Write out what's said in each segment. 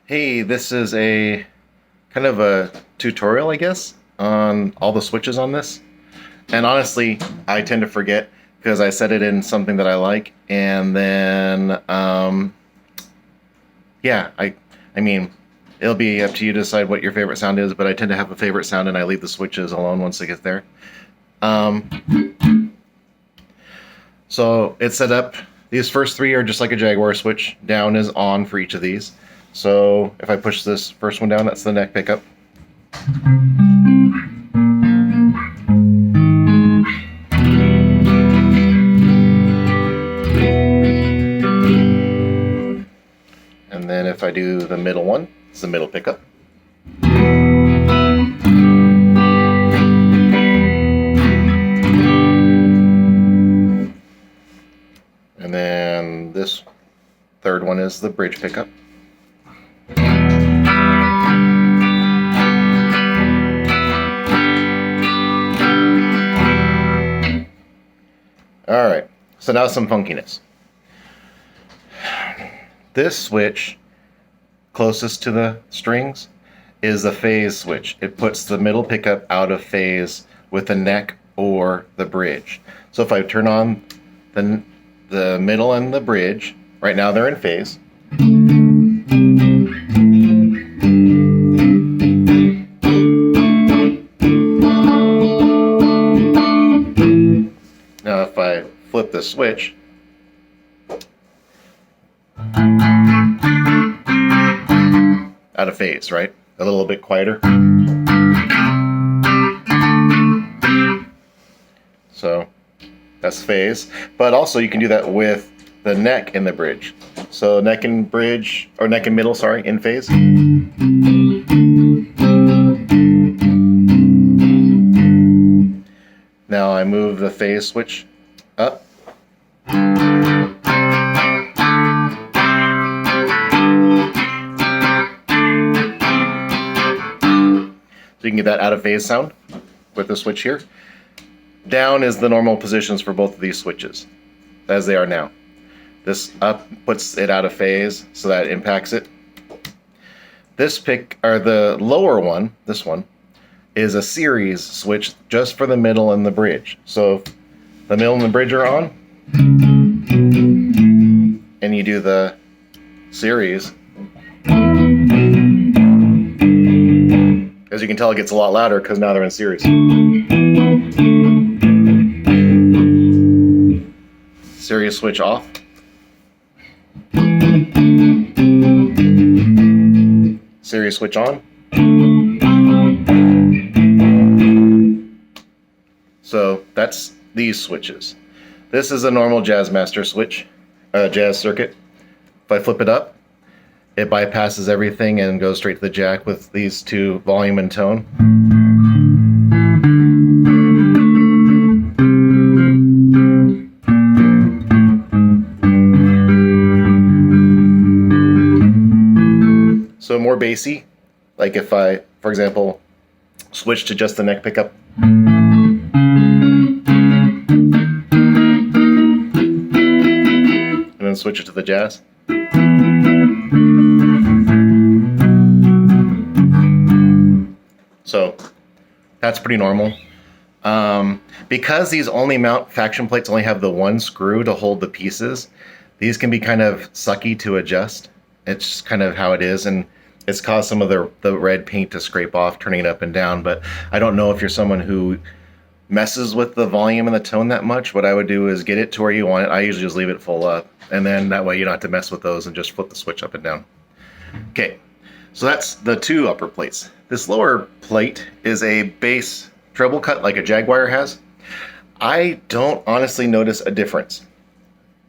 Hey, this is a kind of a tutorial, I guess, on all the switches on this. And honestly, I tend to forget because I set it in something that I like, and then yeah, I mean, it'll be up to you to decide what your favorite sound is, but I tend to have a favorite sound and I leave the switches alone once it gets there. So it's set up. These first three are just like a Jaguar switch. Down is on for each of these. So if I push this first one down, that's the neck pickup. And then if I do the middle one, it's the middle pickup. And then this third one is the bridge pickup. All right, so now some funkiness. This switch, closest to the strings, is the phase switch. It puts the middle pickup out of phase with the neck or the bridge. So if I turn on the middle and the bridge, right now they're in phase. Now if I flip the switch, out of phase, right? A little bit quieter. So that's phase, but also you can do that with the neck and the bridge. So neck and bridge, or neck and middle, sorry, in phase. Now I move the phase switch up. So you can get that out of phase sound with the switch here. Down is the normal positions for both of these switches, as they are now. This up puts it out of phase, so that impacts it. This the lower one, this one, is a series switch just for the middle and the bridge. So if the middle and the bridge are on, and you do the series, as you can tell, it gets a lot louder because now they're in series. Series switch off. Series switch on. So that's these switches. This is a normal Jazzmaster switch, jazz circuit. If I flip it up, it bypasses everything and goes straight to the jack with these two, volume and tone. So more bassy, like if I, for example, switch to just the neck pickup. And then switch it to the jazz. So that's pretty normal. Because these only mount faction plates only have the one screw to hold the pieces, these can be kind of sucky to adjust. It's just kind of how it is, and it's caused some of the red paint to scrape off, turning it up and down. But I don't know if you're someone who messes with the volume and the tone that much. What I would do is get it to where you want it. I usually just leave it full up, and then that way you don't have to mess with those and just flip the switch up and down. Okay, so that's the two upper plates. This lower plate is a bass treble cut like a Jaguar has. I don't honestly notice a difference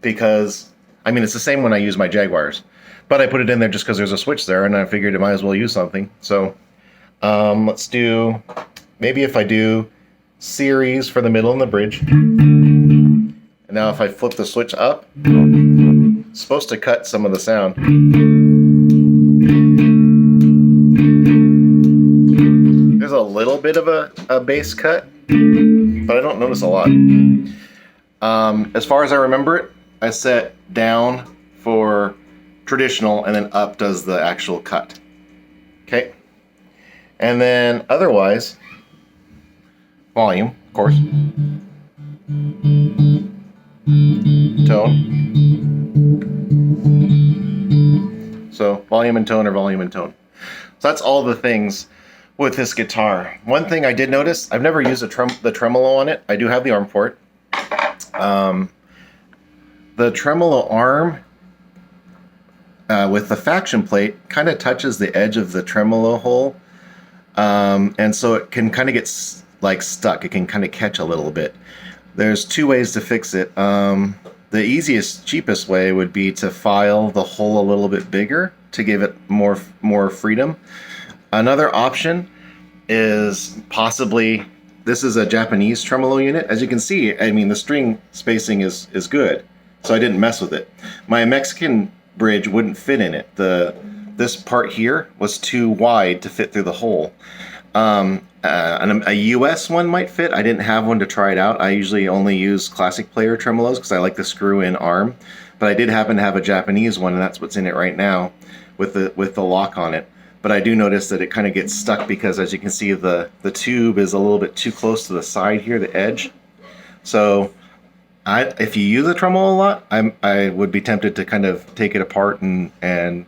because, I mean, it's the same when I use my Jaguars, but I put it in there just because there's a switch there and I figured I might as well use something. So let's do, maybe if I do series for the middle and the bridge. And now if I flip the switch up, it's supposed to cut some of the sound. There's a little bit of a bass cut, but I don't notice a lot. As far as I remember it, I set down for traditional, and then up does the actual cut. Okay. And then otherwise, volume, of course. Tone. So volume and tone, or volume and tone. So that's all the things with this guitar. One thing I did notice, I've never used the tremolo on it. I do have the arm for it. The tremolo arm with the faction plate kind of touches the edge of the tremolo hole. And so it can kind of get like stuck. It can kind of catch a little bit. There's two ways to fix it. The easiest, cheapest way would be to file the hole a little bit bigger to give it more freedom. Another option is possibly, this is a Japanese tremolo unit. As you can see, I mean, the string spacing is good, so I didn't mess with it. My Mexican bridge wouldn't fit in it. This part here was too wide to fit through the hole. A US one might fit. I didn't have one to try it out. I usually only use classic player tremolos because I like the screw-in arm. But I did happen to have a Japanese one, and that's what's in it right now with the lock on it. But I do notice that it kind of gets stuck because, as you can see, the tube is a little bit too close to the side here, the edge. So if you use a tremolo a lot, I would be tempted to kind of take it apart and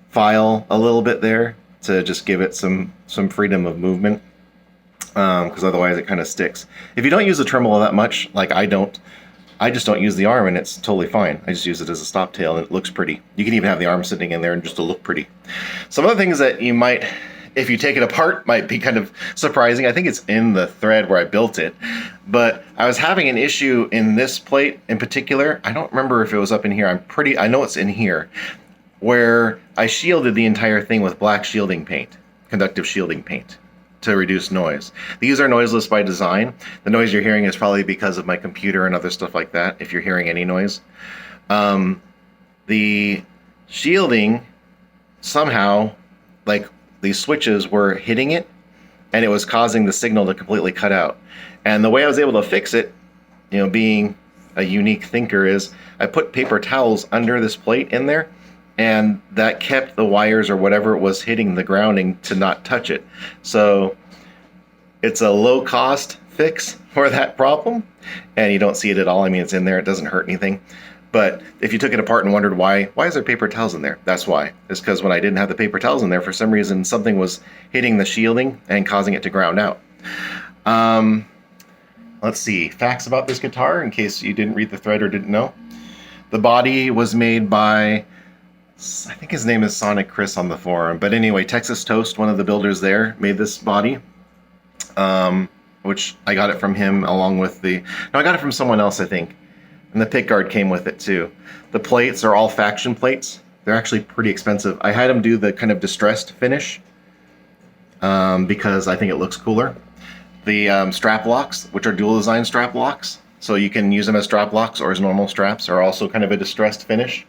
file a little bit there to just give it some freedom of movement, because otherwise it kind of sticks. If you don't use the tremolo that much, like I don't, I just don't use the arm, and it's totally fine. I just use it as a stop tail, and it looks pretty. You can even have the arm sitting in there and just to look pretty. Some other things that you might, if you take it apart, might be kind of surprising. I think it's in the thread where I built it, but I was having an issue in this plate in particular. I don't remember if it was up in here. I know it's in here, where I shielded the entire thing with black shielding paint, conductive shielding paint, to reduce noise. These are noiseless by design. The noise you're hearing is probably because of my computer and other stuff like that, if you're hearing any noise. The shielding, somehow, like these switches were hitting it, and it was causing the signal to completely cut out. And the way I was able to fix it, you know, being a unique thinker, is I put paper towels under this plate in there, and that kept the wires or whatever was hitting the grounding to not touch it. So it's a low cost fix for that problem, and you don't see it at all. I mean, it's in there, it doesn't hurt anything. But if you took it apart and wondered why is there paper towels in there? That's why. It's because when I didn't have the paper towels in there, for some reason something was hitting the shielding and causing it to ground out. Let's see, facts about this guitar in case you didn't read the thread or didn't know. The body was made by, I think his name is Sonic Chris on the forum, but anyway, Texas Toast, one of the builders there, made this body, which I got it from him along with I got it from someone else, I think, and the pickguard came with it too. The plates are all faction plates. They're actually pretty expensive. I had him do the kind of distressed finish because I think it looks cooler. The strap locks, which are dual design strap locks, so you can use them as strap locks or as normal straps, are also kind of a distressed finish.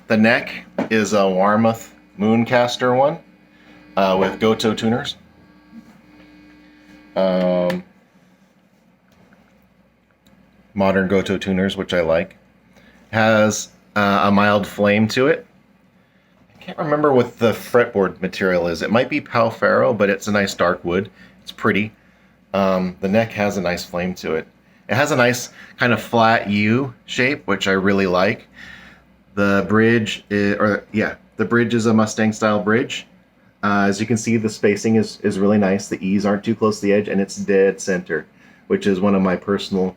The neck is a Warmoth Mooncaster one with Goto tuners. Modern Goto tuners, which I like. Has a mild flame to it. I can't remember what the fretboard material is. It might be Pau Ferro, but it's a nice dark wood. It's pretty. The neck has a nice flame to it. It has a nice kind of flat U shape, which I really like. The bridge the bridge is a Mustang style bridge. As you can see, the spacing is really nice. The E's aren't too close to the edge, and it's dead center, which is one of my personal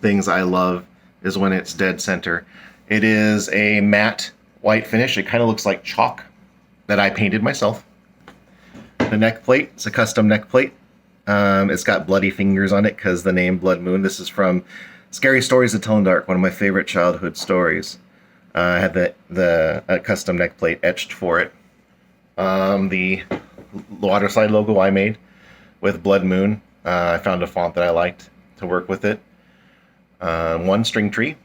things I love, is when it's dead center. It is a matte white finish. It kind of looks like chalk that I painted myself. The neck plate, it's a custom neck plate. It's got bloody fingers on it because the name Blood Moon. This is from Scary Stories to Tell in Dark, one of my favorite childhood stories. I had the custom neck plate etched for it. The Waterside logo I made with Blood Moon. I found a font that I liked to work with it. One string tree.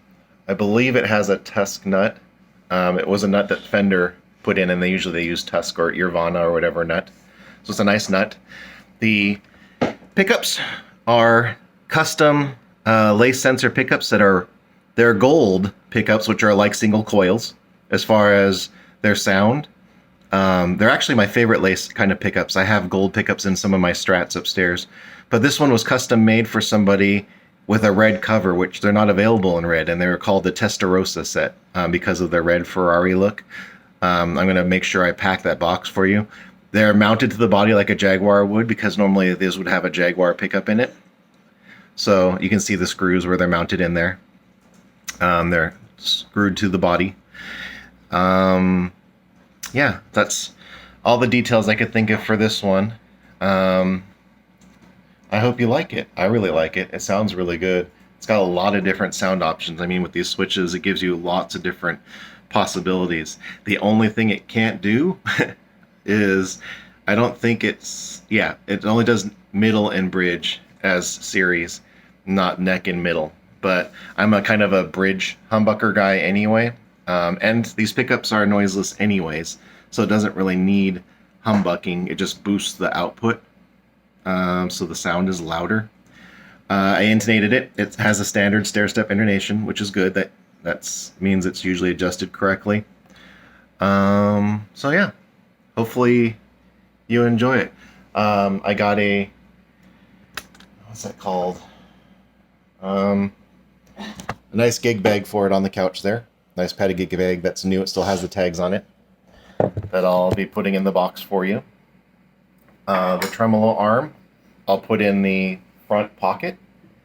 I believe it has a Tusk nut. It was a nut that Fender put in, and they usually use Tusk or Irvana or whatever nut. So it's a nice nut. The pickups are custom lace sensor pickups that are, they're gold pickups, which are like single coils as far as their sound. They're actually my favorite lace kind of pickups. I have gold pickups in some of my Strats upstairs, but this one was custom made for somebody with a red cover, which they're not available in red, and they were called the Testarossa set because of their red Ferrari look. I'm going to make sure I pack that box for you. They're mounted to the body like a Jaguar would, because normally these would have a Jaguar pickup in it. So you can see the screws where they're mounted in there. They're screwed to the body. Yeah, that's all the details I could think of for this one. I hope you like it. I really like it. It sounds really good. It's got a lot of different sound options. I mean, with these switches, it gives you lots of different possibilities. The only thing it can't do is, I don't think it only does middle and bridge as series, not neck and middle. But I'm a kind of a bridge humbucker guy anyway. And these pickups are noiseless anyways, so it doesn't really need humbucking. It just boosts the output, so the sound is louder. I intonated it. It has a standard stair-step intonation, which is good. That means it's usually adjusted correctly. So yeah, hopefully you enjoy it. I got what's that called? A nice gig bag for it on the couch there. Nice padded gig bag that's new. It still has the tags on it that I'll be putting in the box for you. The tremolo arm I'll put in the front pocket,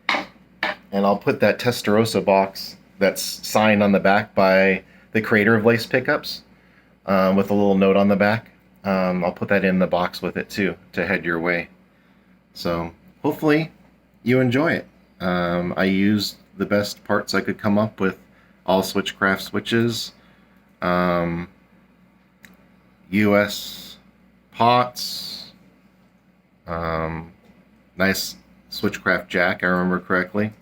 and I'll put that Testarossa box that's signed on the back by the creator of lace pickups, with a little note on the back. I'll put that in the box with it too to head your way. So hopefully you enjoy it. I used the best parts I could come up with. All Switchcraft switches, US pots, nice Switchcraft jack, I remember correctly.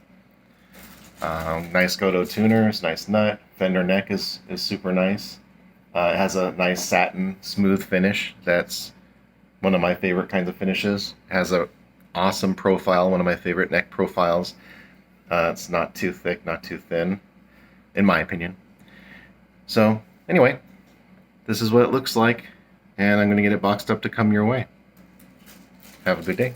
Nice Goto tuners, nice nut. Fender neck is super nice. It has a nice satin smooth finish. That's one of my favorite kinds of finishes. It has a awesome profile, one of my favorite neck profiles. It's not too thick, not too thin, in my opinion. So anyway, this is what it looks like, and I'm going to get it boxed up to come your way. Have a good day.